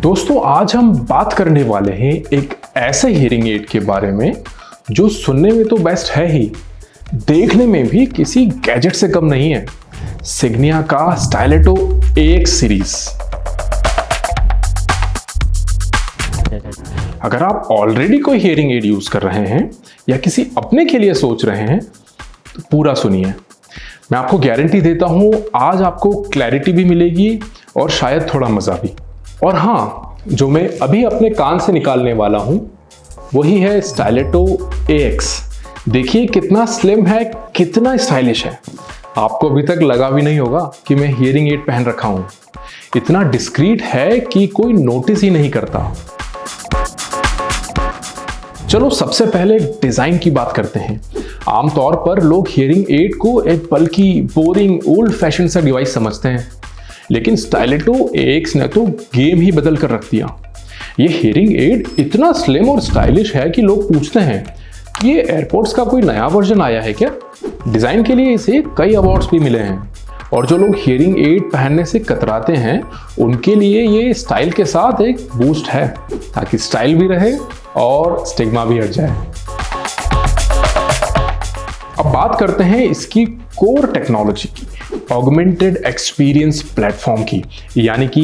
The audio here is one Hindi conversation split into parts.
दोस्तों आज हम बात करने वाले हैं एक ऐसे हियरिंग एड के बारे में जो सुनने में तो बेस्ट है ही, देखने में भी किसी गैजेट से कम नहीं है। सिग्निया का स्टाइलेटो AX सीरीज। अगर आप ऑलरेडी कोई हियरिंग एड यूज कर रहे हैं या किसी अपने के लिए सोच रहे हैं तो पूरा सुनिए। मैं आपको गारंटी देता हूं आज आपको क्लैरिटी भी मिलेगी और शायद थोड़ा मजा भी। और हाँ, जो मैं अभी अपने कान से निकालने वाला हूं वही है स्टाइलेटो AX। देखिए कितना स्लिम है, कितना स्टाइलिश है। आपको अभी तक लगा भी नहीं होगा कि मैं हियरिंग एड पहन रखा हूं। इतना डिस्क्रीट है कि कोई नोटिस ही नहीं करता। चलो सबसे पहले डिजाइन की बात करते हैं। आमतौर पर लोग हियरिंग एड को एक बल्कि बोरिंग ओल्ड फैशन सा डिवाइस समझते हैं, लेकिन स्टाइलेटो AX ने तो गेम ही बदल कर रख दिया। ये हियरिंग एड इतना स्लिम और स्टाइलिश है कि लोग पूछते हैं कि ये एयरपोर्ट्स का कोई नया वर्जन आया है क्या। डिजाइन के लिए इसे कई अवार्ड्स भी मिले हैं और जो लोग हियरिंग एड पहनने से कतराते हैं उनके लिए ये स्टाइल के साथ एक बूस्ट है, ताकि स्टाइल भी रहे और स्टिग्मा भी हट जाए। अब बात करते हैं इसकी कोर टेक्नोलॉजी की, ऑगमेंटेड एक्सपीरियंस प्लेटफॉर्म की, यानी कि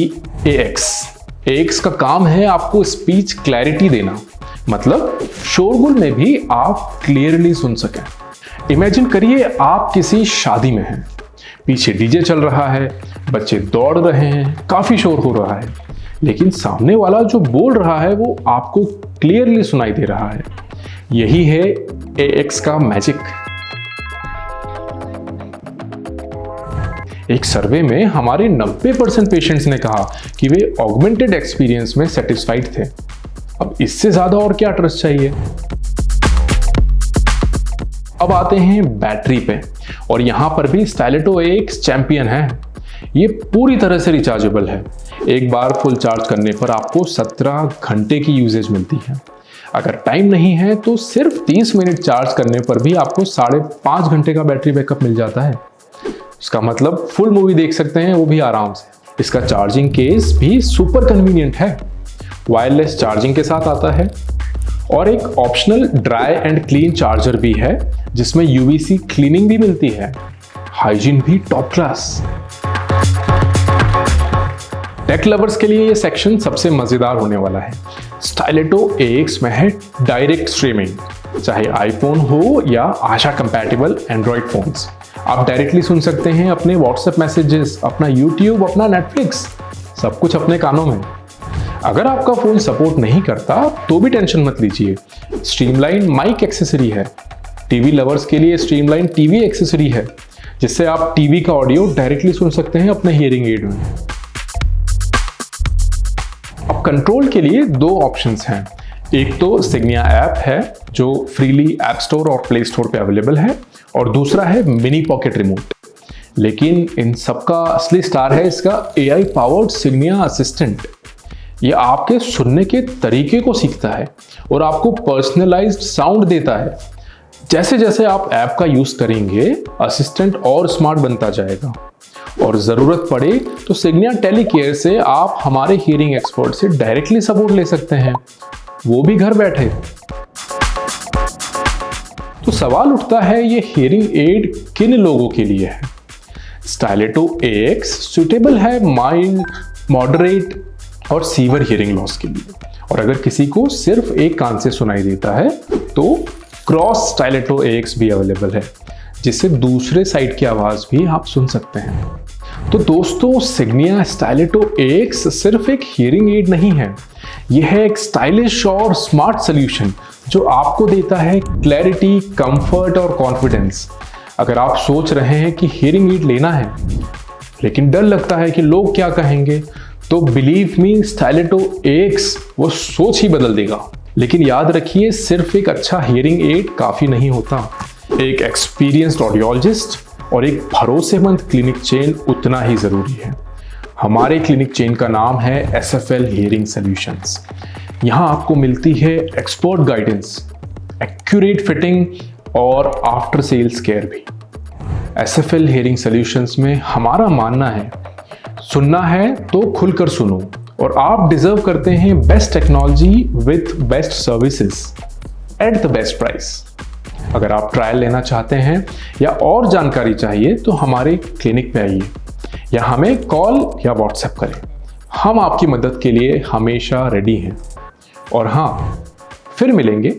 AX का काम है आपको स्पीच क्लैरिटी देना, मतलब शोरगुल में भी आप क्लियरली सुन सकें। इमेजिन करिए आप किसी शादी में हैं, पीछे डीजे चल रहा है, बच्चे दौड़ रहे हैं, काफी शोर हो रहा है, लेकिन सामने वाला जो बोल रहा है वो आपको क्लियरली सुनाई दे रहा है। यही है AX का मैजिक। एक सर्वे में हमारे 90% पेशेंट्स ने कहा कि वे ऑगमेंटेड एक्सपीरियंस में सेटिस्फाइड थे। अब इससे ज्यादा और क्या ट्रस्ट चाहिए। अब आते हैं बैटरी पे, और यहां पर भी स्टाइलेटो AX चैंपियन है। ये पूरी तरह से रिचार्जेबल है। एक बार फुल चार्ज करने पर आपको 17 घंटे की यूजेज मिलती है। अगर टाइम नहीं है तो सिर्फ 30 मिनट चार्ज करने पर भी आपको 5.5 घंटे का बैटरी बैकअप मिल जाता है। इसका मतलब फुल मूवी देख सकते हैं, वो भी आराम से। इसका चार्जिंग केस भी सुपर कन्वीनियंट है, वायरलेस चार्जिंग के साथ आता है, और एक optional dry and clean charger भी है जिसमें UVC क्लीनिंग भी मिलती है। हाइजीन भी टॉप क्लास। टेक लवर्स के लिए ये सेक्शन सबसे मजेदार होने वाला है। स्टाइलेटो AX में है डायरेक्ट स्ट्रीमिंग, चाहे आईफोन हो या आशा कंपैटिबल एंड्रॉइड फोन्स। आप डायरेक्टली सुन सकते हैं अपने व्हाट्सएप मैसेजेस, अपना यूट्यूब, अपना नेटफ्लिक्स, सब कुछ अपने कानों में। अगर आपका फोन सपोर्ट नहीं करता तो भी टेंशन मत लीजिए, स्ट्रीमलाइन माइक एक्सेसरी है। टीवी लवर्स के लिए स्ट्रीमलाइन टीवी एक्सेसरी है, जिससे आप टीवी का ऑडियो डायरेक्टली सुन सकते हैं अपने हियरिंग एड में। अब कंट्रोल के लिए 2 ऑप्शंस हैं। एक तो सिग्निया ऐप है जो फ्रीली ऐप स्टोर और प्ले स्टोर पे अवेलेबल है, और दूसरा है मिनी पॉकेट रिमोट। लेकिन इन सबका असली स्टार है इसका AI पावर्ड सिग्निया असिस्टेंट। ये आपके सुनने के तरीके को सीखता है और आपको पर्सनलाइज्ड साउंड देता है। जैसे जैसे आप ऐप का यूज करेंगे असिस्टेंट और स्मार्ट बनता जाएगा, और जरूरत पड़े तो सिग्निया टेलीकेयर से आप हमारे हियरिंग एक्सपर्ट से डायरेक्टली सपोर्ट ले सकते हैं, वो भी घर बैठे। तो सवाल उठता है, ये हियरिंग एड किन लोगों के लिए है। स्टाइलेटो AX सुटेबल है माइल्ड, मॉडरेट और सीवियर हियरिंग लॉस के लिए। और अगर किसी को सिर्फ एक कान से सुनाई देता है तो क्रॉस स्टाइलेटो AX भी अवेलेबल है, जिससे दूसरे साइड की आवाज भी आप सुन सकते हैं। तो दोस्तों, सिग्निया स्टाइलेटो AX सिर्फ एक हियरिंग एड नहीं है, यह है एक स्टाइलिश और स्मार्ट सॉल्यूशन जो आपको देता है क्लैरिटी, कंफर्ट और कॉन्फिडेंस। अगर आप सोच रहे हैं कि हियरिंग एड लेना है लेकिन डर लगता है कि लोग क्या कहेंगे, तो बिलीव मी, स्टाइलेटो AX वो सोच ही बदल देगा। लेकिन याद रखिए, सिर्फ एक अच्छा हियरिंग एड काफी नहीं होता। एक एक्सपीरियंस्ड ऑडियोलॉजिस्ट और एक भरोसेमंद क्लिनिक चेन उतना ही जरूरी है। हमारे क्लिनिक चेन का नाम है SFL हियरिंग सॉल्यूशंस। यहाँ आपको मिलती है एक्सपर्ट गाइडेंस, एक्यूरेट फिटिंग और आफ्टर सेल्स केयर भी। SFL हियरिंग सॉल्यूशंस में हमारा मानना है, सुनना है तो खुलकर सुनो, और आप डिजर्व करते हैं best technology with best services at the best price. अगर आप ट्रायल लेना चाहते हैं या और जानकारी चाहिए तो हमारे क्लिनिक पे आइए या हमें कॉल या व्हाट्सएप करें। हम आपकी मदद के लिए हमेशा रेडी हैं। और हाँ, फिर मिलेंगे,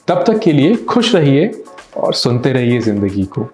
तब तक के लिए खुश रहिए और सुनते रहिए जिंदगी को।